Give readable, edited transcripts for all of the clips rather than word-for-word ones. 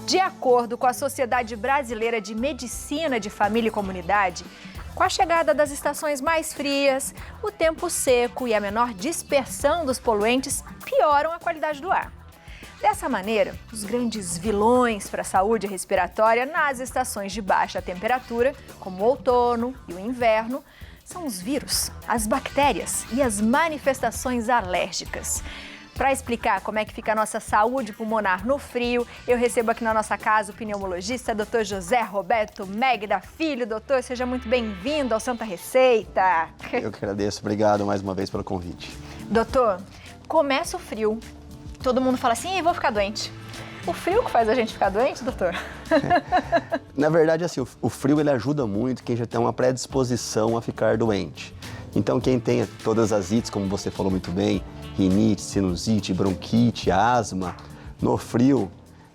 De acordo com a Sociedade Brasileira de Medicina de Família e Comunidade, com a chegada das estações mais frias, o tempo seco e a menor dispersão dos poluentes pioram a qualidade do ar. Dessa maneira, os grandes vilões para a saúde respiratória nas estações de baixa temperatura, como o outono e o inverno, são os vírus, as bactérias e as manifestações alérgicas. Para explicar como é que fica a nossa saúde pulmonar no frio, eu recebo aqui na nossa casa o pneumologista Dr. José Roberto Megda Filho. Doutor, seja muito bem-vindo ao Santa Receita. Eu que agradeço. Obrigado mais uma vez pelo convite. Doutor, começa o frio, todo mundo fala assim, vou ficar doente. O frio que faz a gente ficar doente, doutor? Na verdade, assim, o frio ele ajuda muito quem já tem uma predisposição a ficar doente. Então, quem tem todas as ites, como você falou muito bem, rinite, sinusite, bronquite, asma, no frio,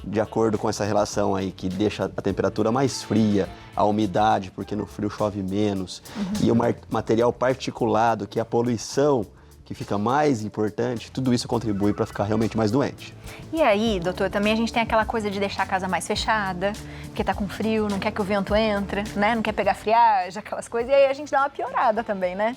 de acordo com essa relação aí que deixa a temperatura mais fria, a umidade, porque no frio chove menos, e o material particulado, que é a poluição, que fica mais importante, tudo isso contribui para ficar realmente mais doente. E aí, doutor, também a gente tem aquela coisa de deixar a casa mais fechada, porque tá com frio, não quer que o vento entre, né? Não quer pegar friagem, aquelas coisas, e aí a gente dá uma piorada também, né?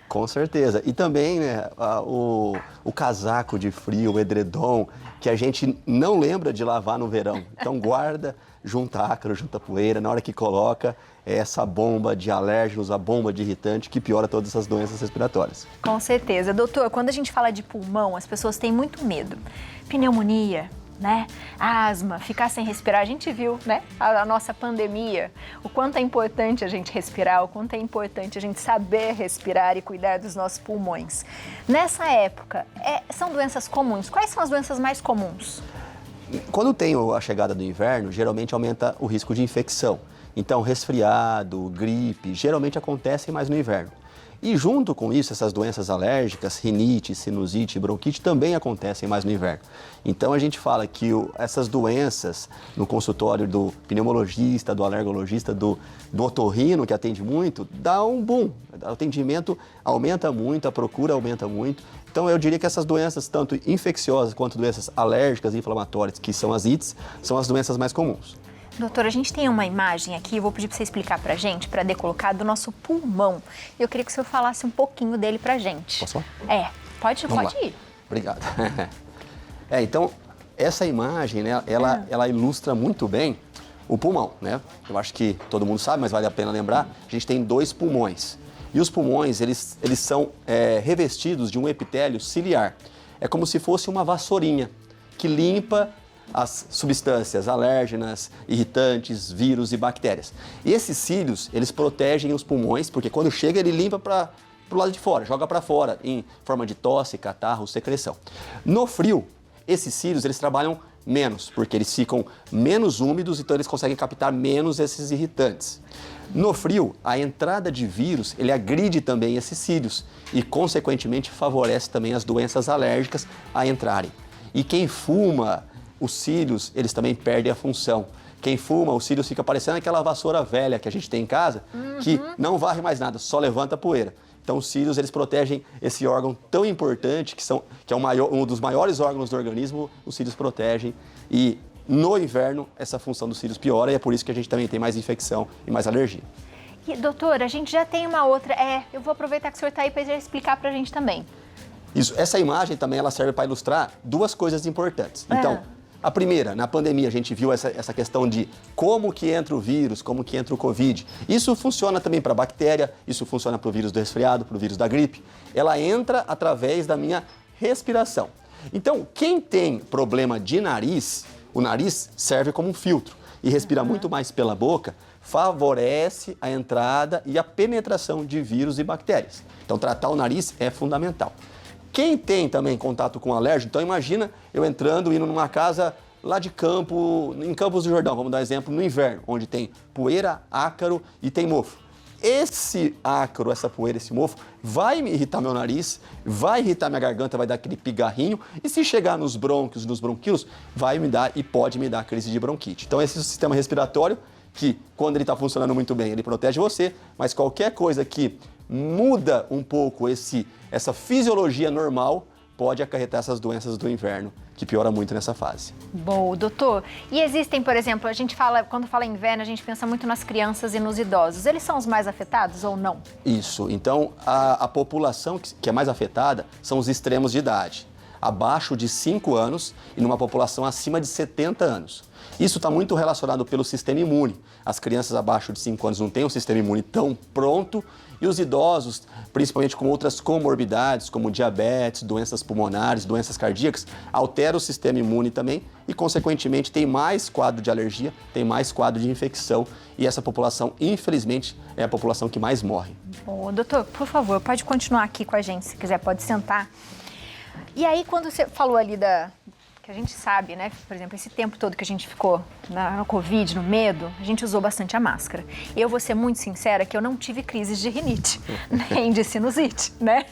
Com certeza. E também, né, o casaco de frio, o edredom, que a gente não lembra de lavar no verão. Então guarda, junta ácaro, junta poeira, na hora que coloca essa bomba de alérgenos, a bomba de irritante que piora todas essas doenças respiratórias. Com certeza. Doutor, quando a gente fala de pulmão, as pessoas têm muito medo. Pneumonia, né? Asma, ficar sem respirar. A gente viu, né? A nossa pandemia, o quanto é importante a gente respirar, o quanto é importante a gente saber respirar e cuidar dos nossos pulmões. Nessa época, são doenças comuns. Quais são as doenças mais comuns? Quando tem a chegada do inverno, geralmente aumenta o risco de infecção. Então, resfriado, gripe, geralmente acontecem mais no inverno. E junto com isso, essas doenças alérgicas, rinite, sinusite, bronquite, também acontecem mais no inverno. Então a gente fala que essas doenças no consultório do pneumologista, do alergologista, do otorrino, que atende muito, dá um boom. O atendimento aumenta muito, a procura aumenta muito. Então eu diria que essas doenças, tanto infecciosas quanto doenças alérgicas e inflamatórias, que são as ites, são as doenças mais comuns. Doutora, a gente tem uma imagem aqui, eu vou pedir para você explicar para a gente, para decolocar, do nosso pulmão. Eu queria que o senhor falasse um pouquinho dele para a gente. Posso falar? Pode ir. Obrigado. Então, essa imagem, né, ela ilustra muito bem o pulmão, né? Eu acho que todo mundo sabe, mas vale a pena lembrar, a gente tem 2 pulmões. E os pulmões, eles são revestidos de um epitélio ciliar. É como se fosse uma vassourinha que limpa as substâncias alérgenas, irritantes, vírus e bactérias. E esses cílios, eles protegem os pulmões, porque quando chega ele limpa para o lado de fora, joga para fora, em forma de tosse, catarro, secreção. No frio, esses cílios, eles trabalham menos, porque eles ficam menos úmidos, então eles conseguem captar menos esses irritantes. No frio, a entrada de vírus, ele agride também esses cílios e, consequentemente, favorece também as doenças alérgicas a entrarem. E quem fuma, os cílios, eles também perdem a função. Quem fuma, os cílios fica parecendo aquela vassoura velha que a gente tem em casa, que não varre mais nada, só levanta poeira. Então, os cílios, eles protegem esse órgão tão importante, que é um dos maiores órgãos do organismo, os cílios protegem. E no inverno, essa função dos cílios piora e é por isso que a gente também tem mais infecção e mais alergia. E, doutora, a gente já tem uma outra... eu vou aproveitar que o senhor está aí para explicar para a gente também. Isso, essa imagem também ela serve para ilustrar 2 coisas importantes. Então, a primeira, na pandemia, a gente viu essa questão de como que entra o vírus, como que entra o Covid. Isso funciona também para a bactéria, isso funciona para o vírus do resfriado, para o vírus da gripe. Ela entra através da minha respiração. Então, quem tem problema de nariz, o nariz serve como um filtro e respira muito mais pela boca, favorece a entrada e a penetração de vírus e bactérias. Então, tratar o nariz é fundamental. Quem tem também contato com alérgico, então imagina eu indo numa casa lá de campo, em Campos do Jordão, vamos dar um exemplo, no inverno, onde tem poeira, ácaro e tem mofo. Esse ácaro, essa poeira, esse mofo, vai me irritar meu nariz, vai irritar minha garganta, vai dar aquele pigarrinho, e se chegar nos brônquios, nos bronquíolos, vai me dar e pode me dar crise de bronquite. Então esse é o sistema respiratório que, quando ele está funcionando muito bem, ele protege você, mas qualquer coisa que muda um pouco essa fisiologia normal pode acarretar essas doenças do inverno, que piora muito nessa fase. Bom, doutor. E existem, por exemplo, a gente fala, quando fala inverno, a gente pensa muito nas crianças e nos idosos. Eles são os mais afetados ou não? Isso. Então, a população que é mais afetada são os extremos de idade, abaixo de 5 anos e numa população acima de 70 anos. Isso está muito relacionado pelo sistema imune. As crianças abaixo de 5 anos não têm um sistema imune tão pronto e os idosos, principalmente com outras comorbidades, como diabetes, doenças pulmonares, doenças cardíacas, alteram o sistema imune também e, consequentemente, tem mais quadro de alergia, tem mais quadro de infecção e essa população, infelizmente, é a população que mais morre. Ô, doutor, por favor, pode continuar aqui com a gente, se quiser, pode sentar. E aí, quando você falou ali que a gente sabe, né? Por exemplo, esse tempo todo que a gente ficou na Covid, no medo, a gente usou bastante a máscara. Eu vou ser muito sincera que eu não tive crises de rinite, nem de sinusite, né?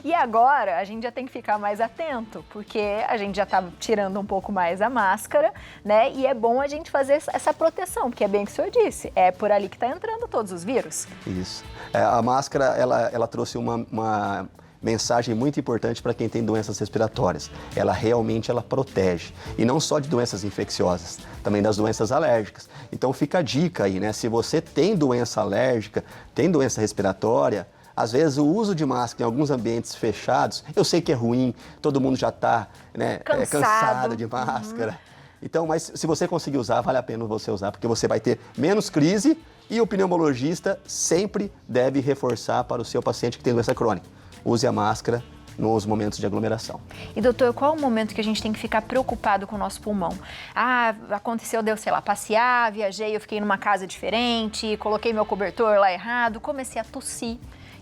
E agora a gente já tem que ficar mais atento, porque a gente já tá tirando um pouco mais a máscara, né? E é bom a gente fazer essa proteção, porque é bem o que o senhor disse, é por ali que tá entrando todos os vírus. Isso. A máscara, ela trouxe uma mensagem muito importante para quem tem doenças respiratórias. Ela realmente protege. E não só de doenças infecciosas, também das doenças alérgicas. Então fica a dica aí, né? Se você tem doença alérgica, tem doença respiratória, às vezes o uso de máscara em alguns ambientes fechados, eu sei que é ruim, todo mundo já está, né, cansado de máscara. Então, mas se você conseguir usar, vale a pena você usar, porque você vai ter menos crise e o pneumologista sempre deve reforçar para o seu paciente que tem doença crônica. Use a máscara nos momentos de aglomeração. E doutor, qual o momento que a gente tem que ficar preocupado com o nosso pulmão? Ah, aconteceu, deu, sei lá, passear, viajei, eu fiquei numa casa diferente, coloquei meu cobertor lá errado, comecei a tossir.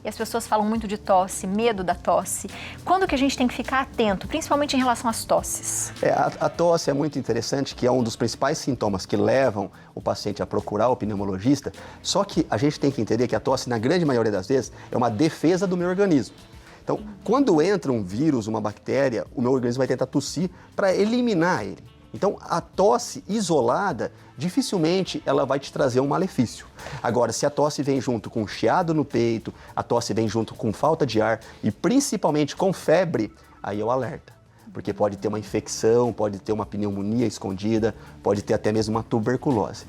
E as pessoas falam muito de tosse, medo da tosse. Quando que a gente tem que ficar atento, principalmente em relação às tosses? A tosse é muito interessante, que é um dos principais sintomas que levam o paciente a procurar o pneumologista, só que a gente tem que entender que a tosse, na grande maioria das vezes, é uma defesa do meu organismo. Então, quando entra um vírus, uma bactéria, o meu organismo vai tentar tossir para eliminar ele. Então, a tosse isolada, dificilmente ela vai te trazer um malefício. Agora, se a tosse vem junto com chiado no peito, a tosse vem junto com falta de ar e principalmente com febre, aí é o alerta. Porque pode ter uma infecção, pode ter uma pneumonia escondida, pode ter até mesmo uma tuberculose.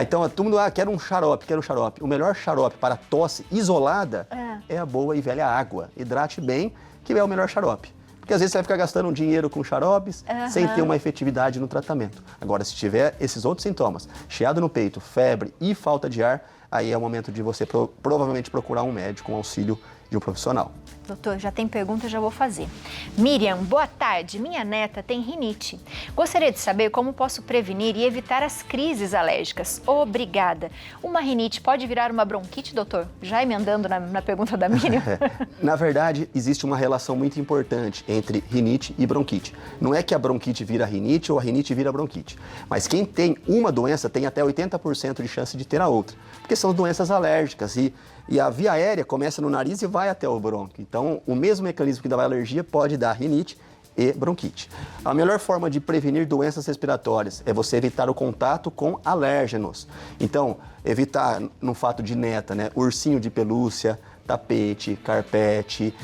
Então, todo mundo, quero um xarope, quero um xarope. O melhor xarope para tosse isolada é a boa e velha água. Hidrate bem, que é o melhor xarope. Porque às vezes você vai ficar gastando dinheiro com xaropes sem ter uma efetividade no tratamento. Agora, se tiver esses outros sintomas, chiado no peito, febre e falta de ar, aí é o momento de você provavelmente procurar um médico, um auxílio de um profissional. Doutor, já tem pergunta, já vou fazer. Miriam, boa tarde. Minha neta tem rinite. Gostaria de saber como posso prevenir e evitar as crises alérgicas. Obrigada. Uma rinite pode virar uma bronquite, doutor? Já emendando na pergunta da Miriam. Na verdade, existe uma relação muito importante entre rinite e bronquite. Não é que a bronquite vira rinite ou a rinite vira bronquite. Mas quem tem uma doença tem até 80% de chance de ter a outra. Porque são doenças alérgicas e a via aérea começa no nariz e vai até o brônquio. Então, o mesmo mecanismo que dá alergia pode dar rinite e bronquite. A melhor forma de prevenir doenças respiratórias é você evitar o contato com alérgenos. Então, evitar, no fato de neta, né, ursinho de pelúcia, tapete, carpete,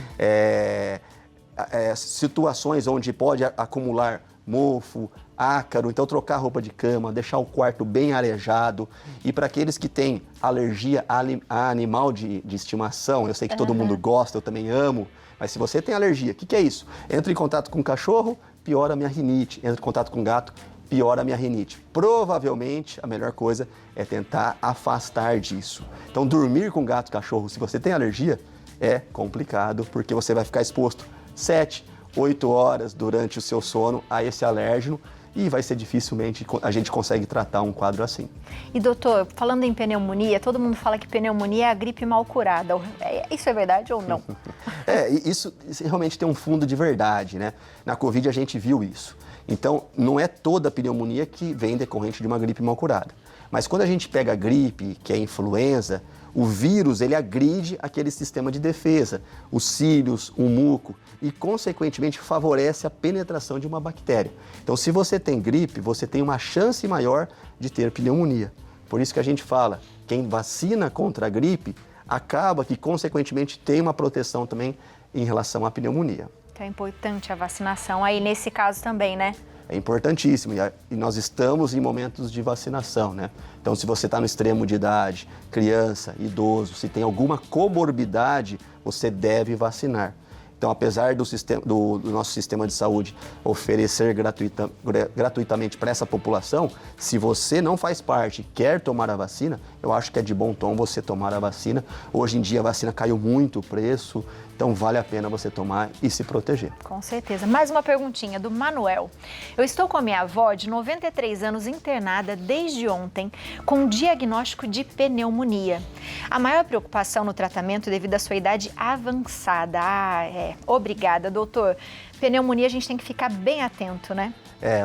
situações onde pode acumular mofo, ácaro, então trocar a roupa de cama, deixar o quarto bem arejado. E para aqueles que têm alergia a animal de estimação, eu sei que todo mundo gosta, eu também amo, mas se você tem alergia, o que é isso? Entra em contato com o cachorro, piora a minha rinite. Entra em contato com o gato, piora a minha rinite. Provavelmente, a melhor coisa é tentar afastar disso. Então, dormir com gato e cachorro, se você tem alergia, é complicado, porque você vai ficar exposto 7, 8 horas durante o seu sono a esse alérgeno e vai ser dificilmente a gente consegue tratar um quadro assim. E doutor, falando em pneumonia, todo mundo fala que pneumonia é a gripe mal curada. Isso é verdade ou não? Isso realmente tem um fundo de verdade, né? Na Covid a gente viu isso. Então, não é toda a pneumonia que vem decorrente de uma gripe mal curada. Mas quando a gente pega a gripe, que é a influenza, o vírus, ele agride aquele sistema de defesa, os cílios, o muco, e, consequentemente, favorece a penetração de uma bactéria. Então, se você tem gripe, você tem uma chance maior de ter pneumonia. Por isso que a gente fala, quem vacina contra a gripe, acaba que, consequentemente, tem uma proteção também em relação à pneumonia. Então é importante a vacinação aí nesse caso também, né? É importantíssimo e nós estamos em momentos de vacinação, né? Então, se você está no extremo de idade, criança, idoso, se tem alguma comorbidade, você deve vacinar. Então, apesar do nosso sistema de saúde oferecer gratuitamente para essa população, se você não faz parte e quer tomar a vacina, eu acho que é de bom tom você tomar a vacina. Hoje em dia a vacina caiu muito o preço, então vale a pena você tomar e se proteger. Com certeza. Mais uma perguntinha do Manuel. Eu estou com a minha avó de 93 anos internada desde ontem com diagnóstico de pneumonia. A maior preocupação no tratamento devido à sua idade avançada. Obrigada, doutor. Pneumonia a gente tem que ficar bem atento, né?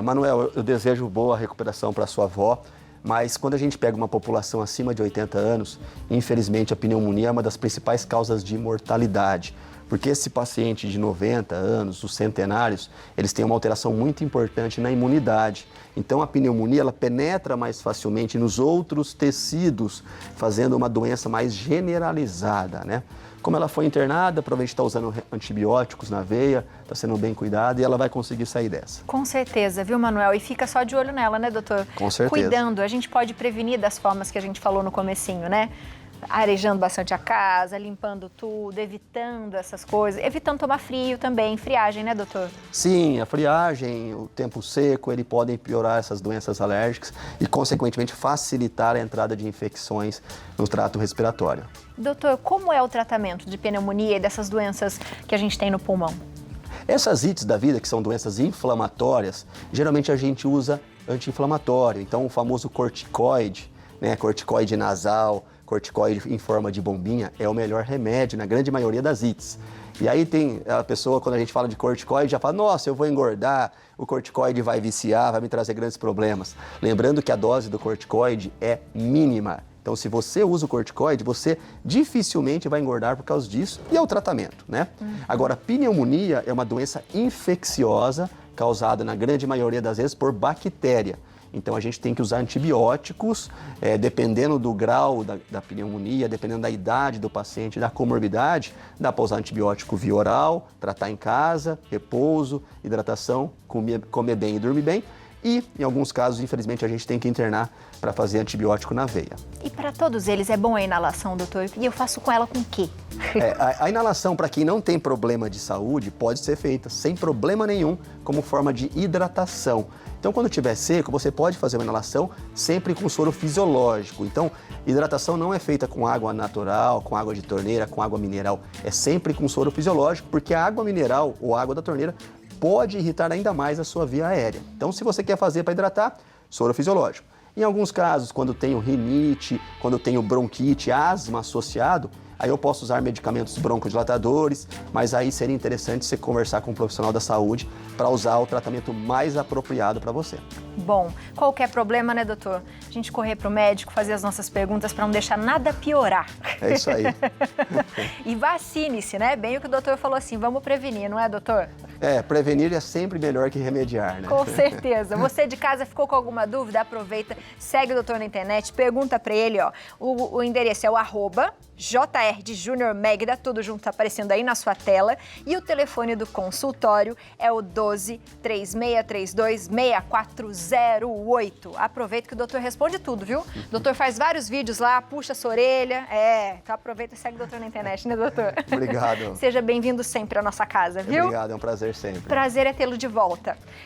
Manuel, eu desejo boa recuperação para sua avó, mas quando a gente pega uma população acima de 80 anos, infelizmente a pneumonia é uma das principais causas de mortalidade, porque esse paciente de 90 anos, os centenários, eles têm uma alteração muito importante na imunidade. Então a pneumonia ela penetra mais facilmente nos outros tecidos, fazendo uma doença mais generalizada, né? Como ela foi internada, provavelmente está usando antibióticos na veia, está sendo bem cuidada e ela vai conseguir sair dessa. Com certeza, viu, Manuel? E fica só de olho nela, né, doutor? Com certeza. Cuidando, a gente pode prevenir das formas que a gente falou no comecinho, né? Arejando bastante a casa, limpando tudo, evitando essas coisas, evitando tomar frio também, friagem, né, doutor? Sim, a friagem, o tempo seco, ele podem piorar essas doenças alérgicas e, consequentemente, facilitar a entrada de infecções no trato respiratório. Doutor, como é o tratamento de pneumonia e dessas doenças que a gente tem no pulmão? Essas ites da vida, que são doenças inflamatórias, geralmente a gente usa anti-inflamatório, então o famoso corticoide, né, corticoide nasal, corticoide em forma de bombinha, é o melhor remédio na grande maioria das ites. E aí tem a pessoa, quando a gente fala de corticoide, já fala, nossa, eu vou engordar, o corticoide vai viciar, vai me trazer grandes problemas. Lembrando que a dose do corticoide é mínima. Então, se você usa o corticoide, você dificilmente vai engordar por causa disso e é o tratamento, né? Agora, a pneumonia é uma doença infecciosa causada, na grande maioria das vezes, por bactéria. Então, a gente tem que usar antibióticos, dependendo do grau da pneumonia, dependendo da idade do paciente, da comorbidade, dá para usar antibiótico via oral, tratar em casa, repouso, hidratação, comer bem e dormir bem. E, em alguns casos, infelizmente, a gente tem que internar para fazer antibiótico na veia. E para todos eles é bom a inalação, doutor? E eu faço com ela com o quê? A inalação, para quem não tem problema de saúde, pode ser feita sem problema nenhum, como forma de hidratação. Então, quando estiver seco, você pode fazer uma inalação sempre com soro fisiológico. Então, hidratação não é feita com água natural, com água de torneira, com água mineral. É sempre com soro fisiológico, porque a água mineral ou água da torneira pode irritar ainda mais a sua via aérea. Então, se você quer fazer para hidratar, soro fisiológico. Em alguns casos, quando tenho rinite, quando tenho bronquite, asma associado, aí eu posso usar medicamentos broncodilatadores, mas aí seria interessante você conversar com um profissional da saúde para usar o tratamento mais apropriado para você. Bom, qualquer problema, né, doutor? A gente correr para o médico, fazer as nossas perguntas para não deixar nada piorar. É isso aí. E vacine-se, né? Bem o que o doutor falou assim, vamos prevenir, não é, doutor? Prevenir é sempre melhor que remediar, né? Com certeza. Você de casa ficou com alguma dúvida? Aproveita, segue o doutor na internet, pergunta para ele, ó. O endereço é o @JR de Júnior Megda, tudo junto tá aparecendo aí na sua tela. E o telefone do consultório é o 12-3632-6408. Aproveita que o doutor responde tudo, viu? O doutor faz vários vídeos lá, puxa a sua orelha. Então aproveita e segue o doutor na internet, né, doutor? Obrigado. Seja bem-vindo sempre à nossa casa, viu? Obrigado, é um prazer sempre. Prazer é tê-lo de volta.